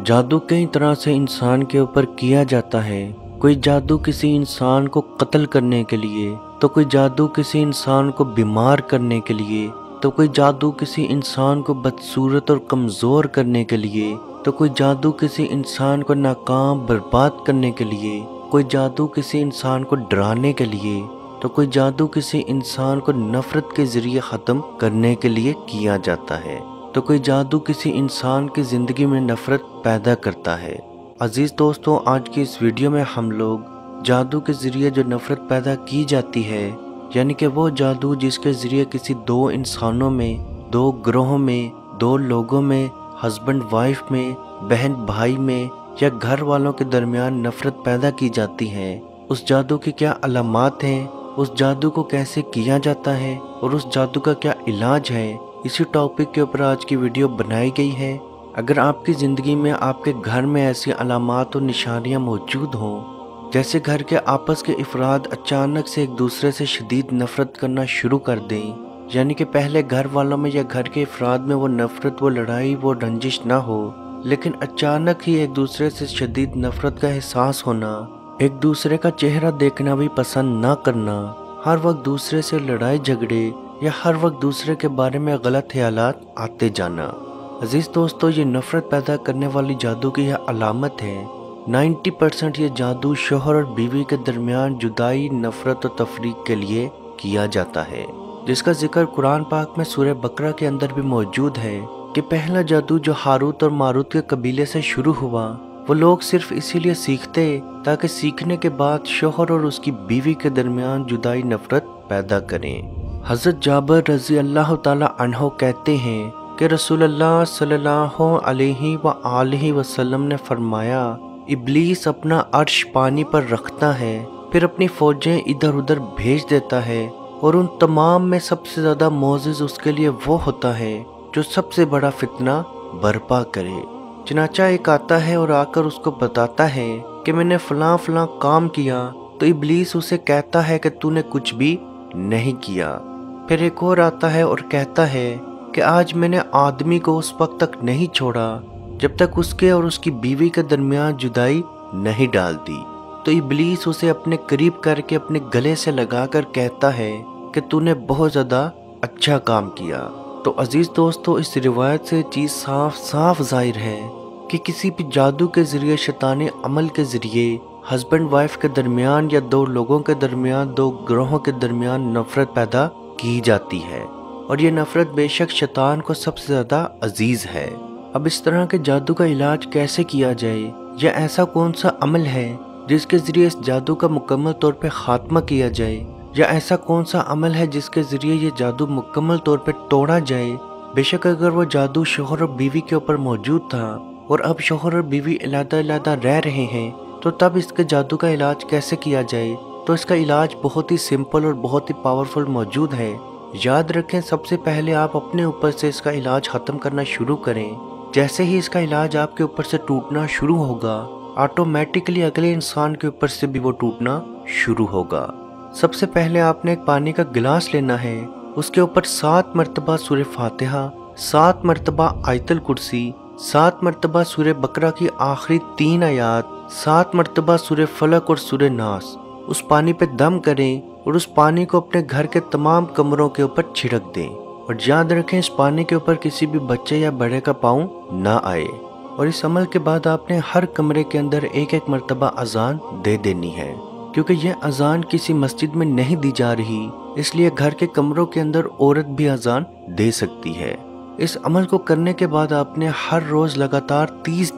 جادو کئی طرح سے انسان کے اوپر کیا جاتا ہے۔ کوئی جادو کسی انسان کو قتل کرنے کے لیے، تو کوئی جادو کسی انسان کو بیمار کرنے کے لیے، تو کوئی جادو کسی انسان کو بدصورت اور کمزور کرنے کے لیے، تو کوئی جادو کسی انسان کو ناکام برباد کرنے کے لیے، کوئی جادو کسی انسان کو ڈرانے کے لیے، تو کوئی جادو کسی انسان کو نفرت کے ذریعے ختم کرنے کے لیے کیا جاتا ہے، تو کوئی جادو کسی انسان کی زندگی میں نفرت پیدا کرتا ہے۔ عزیز دوستوں، آج کی اس ویڈیو میں ہم لوگ جادو کے ذریعے جو نفرت پیدا کی جاتی ہے، یعنی کہ وہ جادو جس کے ذریعے کسی دو انسانوں میں، دو گروہوں میں، دو لوگوں میں، ہسبینڈ وائف میں، بہن بھائی میں یا گھر والوں کے درمیان نفرت پیدا کی جاتی ہے، اس جادو کی کیا علامات ہیں، اس جادو کو کیسے کیا جاتا ہے اور اس جادو کا کیا علاج ہے، اسی ٹاپک کے اوپر آج کی ویڈیو بنائی گئی ہے۔ اگر آپ کی زندگی میں، آپ کے گھر میں ایسی علامات اور نشانیاں موجود ہوں، جیسے گھر کے آپس کے افراد اچانک سے ایک دوسرے سے شدید نفرت کرنا شروع کر دیں، یعنی کہ پہلے گھر والوں میں یا گھر کے افراد میں وہ نفرت، وہ لڑائی، وہ رنجش نہ ہو، لیکن اچانک ہی ایک دوسرے سے شدید نفرت کا احساس ہونا، ایک دوسرے کا چہرہ دیکھنا بھی پسند نہ کرنا، ہر وقت دوسرے سے لڑائی جھگڑے یا ہر وقت دوسرے کے بارے میں غلط خیالات آتے جانا۔ عزیز دوستو، یہ نفرت پیدا کرنے والی جادو کی یہ علامت ہے۔ 90% یہ جادو شوہر اور بیوی کے درمیان جدائی، نفرت اور تفریق کے لیے کیا جاتا ہے، جس کا ذکر قرآن پاک میں سورہ بقرہ کے اندر بھی موجود ہے کہ پہلا جادو جو ہاروت اور ماروت کے قبیلے سے شروع ہوا، وہ لوگ صرف اسی لیے سیکھتے تاکہ سیکھنے کے بعد شوہر اور اس کی بیوی کے درمیان جدائی، نفرت پیدا کریں۔ حضرت جابر رضی اللہ تعالی عنہ کہتے ہیں کہ رسول اللہ صلی اللہ علیہ وآلہ وسلم نے فرمایا، ابلیس اپنا عرش پانی پر رکھتا ہے، پھر اپنی فوجیں ادھر ادھر بھیج دیتا ہے، اور ان تمام میں سب سے زیادہ معزز اس کے لیے وہ ہوتا ہے جو سب سے بڑا فتنہ برپا کرے۔ چنانچہ ایک آتا ہے اور آ کر اس کو بتاتا ہے کہ میں نے فلاں فلاں کام کیا، تو ابلیس اسے کہتا ہے کہ تو نے کچھ بھی نہیں کیا۔ پھر ایک اور آتا ہے اور کہتا ہے کہ آج میں نے آدمی کو اس وقت تک نہیں چھوڑا جب تک اس کے اور اس کی بیوی کے درمیان جدائی نہیں ڈال دی، تو ابلیس اسے اپنے قریب کر کے اپنے گلے سے لگا کر کہتا ہے کہ تو نے بہت زیادہ اچھا کام کیا۔ تو عزیز دوستو، اس روایت سے چیز صاف صاف ظاہر ہے کہ کسی بھی جادو کے ذریعے، شیطانی عمل کے ذریعے ہسبینڈ وائف کے درمیان یا دو لوگوں کے درمیان، دو گروہوں کے درمیان نفرت پیدا کی جاتی ہے، اور یہ نفرت بے شک شیطان کو سب سے زیادہ عزیز ہے۔ اب اس طرح کے جادو کا علاج کیسے کیا جائے، یا ایسا کون سا عمل ہے جس کے ذریعے اس جادو کا مکمل طور پہ خاتمہ کیا جائے، یا ایسا کون سا عمل ہے جس کے ذریعے یہ جادو مکمل طور پہ توڑا جائے۔ بے شک اگر وہ جادو شوہر اور بیوی کے اوپر موجود تھا اور اب شوہر اور بیوی علیحدہ علیحدہ رہ رہے ہیں، تو تب اس کے جادو کا علاج کیسے کیا جائے؟ تو اس کا علاج بہت ہی سمپل اور بہت ہی پاورفل موجود ہے۔ یاد رکھیں، سب سے پہلے آپ اپنے اوپر سے اس کا علاج ختم کرنا شروع کریں۔ جیسے ہی اس کا علاج آپ کے اوپر سے ٹوٹنا شروع ہوگا، آٹومیٹکلی اگلے انسان کے اوپر سے بھی وہ ٹوٹنا شروع ہوگا۔ سب سے پہلے آپ نے ایک پانی کا گلاس لینا ہے، اس کے اوپر 7 مرتبہ سورہ فاتحہ، 7 مرتبہ آیت الکرسی، 7 مرتبہ سورہ بقرہ کی آخری 3 آیات، 7 مرتبہ سورہ فلق اور سورہ ناس، اس پانی پہ دم کریں اور اس پانی کو اپنے گھر کے تمام کمروں کے اوپر چھڑک دیں، اور یاد رکھیں اس پانی کے اوپر کسی بھی بچے یا بڑے کا پاؤں نہ آئے۔ اور اس عمل کے بعد آپ نے ہر کمرے کے اندر ایک ایک مرتبہ اذان دے دینی ہے، کیونکہ یہ اذان کسی مسجد میں نہیں دی جا رہی، اس لیے گھر کے کمروں کے اندر عورت بھی اذان دے سکتی ہے۔ اس عمل کو کرنے کے بعد آپ نے ہر روز لگاتار 30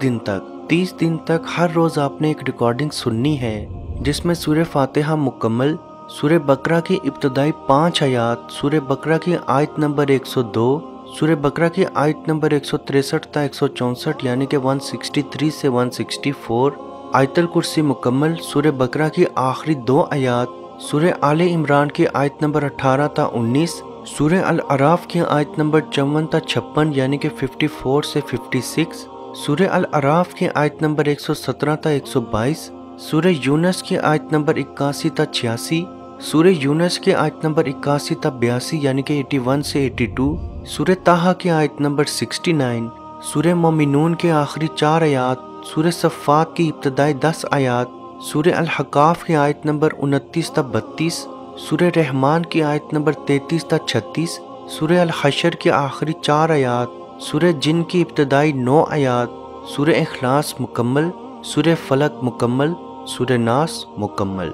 دن تک ہر روز آپ نے ایک ریکارڈنگ سننی ہے، جس میں سورہ فاتحہ مکمل، سورہ بقرہ کی ابتدائی 5 آیات، سورہ بقرہ کی آیت نمبر 102، سورہ بقرہ کی آیت نمبر 163 تا 164 یعنی کہ 163 سے 164، آیت الکرسی مکمل، سورہ بقرہ کی آخری 2 آیات، سورہ آل عمران کی آیت نمبر 18 تا 19، سورہ الاعراف کی آیت نمبر 54 تا 56 یعنی کہ 54 سے 56، سورہ الاعراف کی آیت نمبر 117 تا 122، سورہ یونس کی آیت نمبر 81 تا 86، سورہ یونس کی آیت نمبر 81 تا 82 یعنی کہ 81 سے 82، سورہ طٰہٰ کی آیت نمبر 69، سورہ مومنون کے آخری 4 آیات، سورہ صفات کی ابتدائی 10 آیات، سورہ الحقاف کی آیت نمبر 29 تا 32، سورہ رحمان کی آیت نمبر 33 تا 36، سورہ الحشر کی آخری 4 آیات، سورہ جن کی ابتدائی 9 آیات، سورہ اخلاص مکمل، سورہ فلق مکمل، سورہ ناس مکمل۔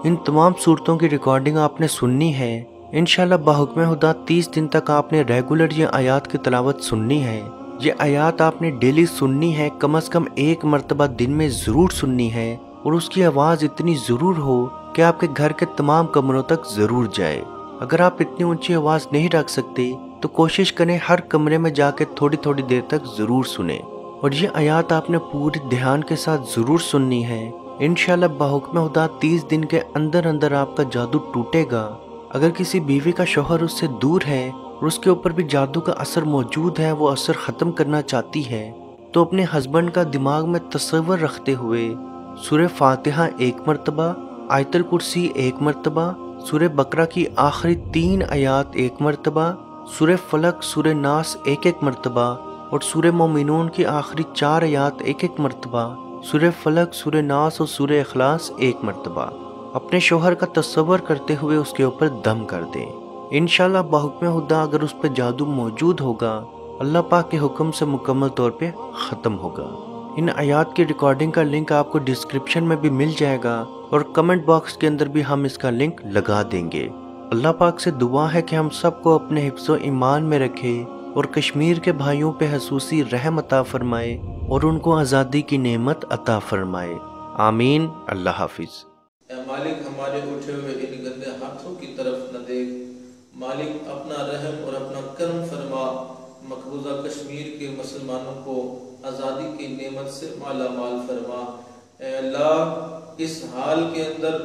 ان تمام صورتوں کی ریکارڈنگ آپ نے سننی ہے۔ انشاءاللہ بحکم خدا 30 دن تک آپ نے ریگولر یہ آیات کی تلاوت سننی ہے۔ یہ آیات آپ نے ڈیلی سننی ہے، کم از کم 1 مرتبہ دن میں ضرور سننی ہے، اور اس کی آواز اتنی ضرور ہو کہ آپ کے گھر کے تمام کمروں تک ضرور جائے۔ اگر آپ اتنی اونچی آواز نہیں رکھ سکتے تو کوشش کریں ہر کمرے میں جا کے تھوڑی تھوڑی دیر تک ضرور سنیں، اور یہ آیات آپ نے پوری دھیان کے ساتھ ضرور سننی ہے۔ انشاءاللہ بحکم خدا 30 دن کے اندر اندر آپ کا جادو ٹوٹے گا۔ اگر کسی بیوی کا شوہر اس سے دور ہے اور اس کے اوپر بھی جادو کا اثر موجود ہے، وہ اثر ختم کرنا چاہتی ہے، تو اپنے ہسبینڈ کا دماغ میں تصور رکھتے ہوئے سورہ فاتحہ 1 مرتبہ، آیت الکرسی 1 مرتبہ، سورہ بقرہ کی آخری 3 آیات 1 مرتبہ، سورہ فلق، سورہ ناس 1 مرتبہ، اور سورہ مومنون کی آخری 4 آیات 1 مرتبہ، سورہ فلق، سورہ ناس اور سورہ اخلاص 1 مرتبہ اپنے شوہر کا تصور کرتے ہوئے اس کے اوپر دم کر دیں۔ انشاءاللہ بحکم خدا اگر اس پہ جادو موجود ہوگا، اللہ پاک کے حکم سے مکمل طور پہ ختم ہوگا۔ ان آیات کی ریکارڈنگ کا لنک آپ کو ڈسکرپشن میں بھی مل جائے گا، اور کمنٹ باکس کے اندر بھی ہم اس کا لنک لگا دیں گے۔ اللہ پاک سے دعا ہے کہ ہم سب کو اپنے حفظ و ایمان میں رکھے، اور کشمیر کے بھائیوں پہ خصوصی رحم عطا فرمائے، اور ان کو آزادی کی نعمت عطا فرمائے۔ آمین۔ اللہ حافظ۔ اے مالک ہمارے اٹھے ہوئے ان گندے ہاتھوں کی طرف نہ دیکھ، مالک اپنا رحم اور اپنا کرم فرما، مقبوضہ کشمیر کے مسلمانوں کو آزادی کی نعمت سے مالا مال فرما۔ اے اللہ اس حال کے اندر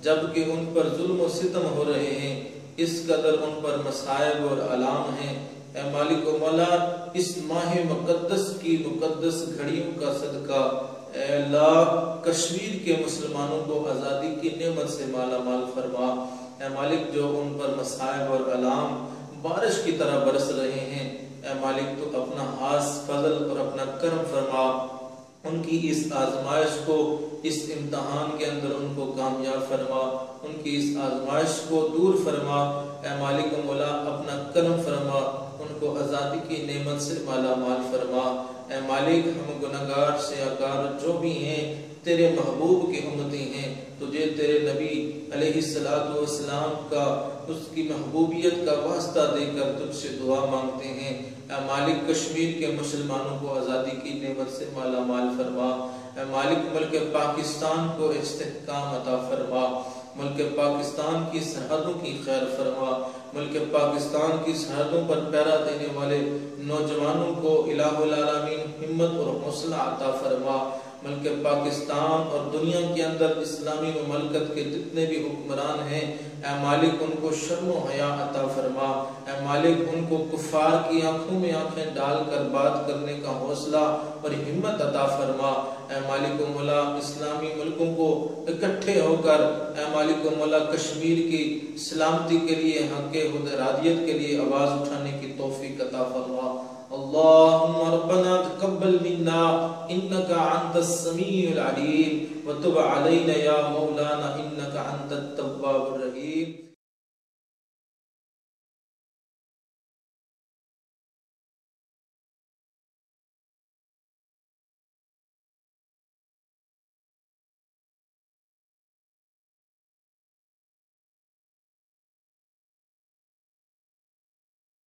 جب کہ ان پر ظلم و ستم ہو رہے ہیں، اس قدر ان پر مصائب اور علام ہیں، اے مالک و مولا اس ماہ مقدس کی مقدس گھڑیوں کا صدقہ اے اللہ کشمیر کے مسلمانوں کو آزادی کی نعمت سے مالا مال فرما۔ اے مالک جو ان پر مصائب اور علام بارش کی طرح برس رہے ہیں، اے مالک تو اپنا خاص فضل اور اپنا کرم فرما، ان کی اس آزمائش کو، اس امتحان کے اندر ان کو کامیاب فرما، ان کی اس آزمائش کو دور فرما۔ اے مالک و مولا اپنا کرم فرما، ان کو آزادی کی نعمت سے مالا مال فرما۔ اے مالک ہم گناہگار سیاہکار جو بھی ہیں تیرے محبوب کی امتی ہیں، تجھے تیرے نبی علیہ السلام کا اس کی محبوبیت کا واسطہ دے کر تجھ سے دعا مانگتے ہیں۔ اے مالک کشمیر کے مسلمانوں کو آزادی کی نعمت سے مالا مال فرما۔ اے مالک ملک پاکستان کو استحکام عطا فرما، ملک پاکستان کی سرحدوں کی خیر فرما، ملک پاکستان کی سرحدوں پر پہرا دینے والے نوجوانوں کو الہ العالمین ہمت اور حوصلہ عطا فرما۔ ملک پاکستان اور دنیا کے اندر اسلامی مملکت کے جتنے بھی حکمران ہیں، اے مالک ان کو شرم و حیا عطا فرما۔ اے مالک ان کو کفار کی آنکھوں میں آنکھیں ڈال کر بات کرنے کا حوصلہ اور ہمت عطا فرما۔ اے مالک و مولا اسلامی ملکوں کو اکٹھے ہو کر اے مالک و مولا کشمیر کی سلامتی کے لیے، حق حدرادیت کے لیے آواز اٹھانے کی توفیق عطا فرما۔ اللہم ربنا تقبل منا انکا انت السمیع العلیم وتب علینا یا مولانا انکا انت التواب الرحیم۔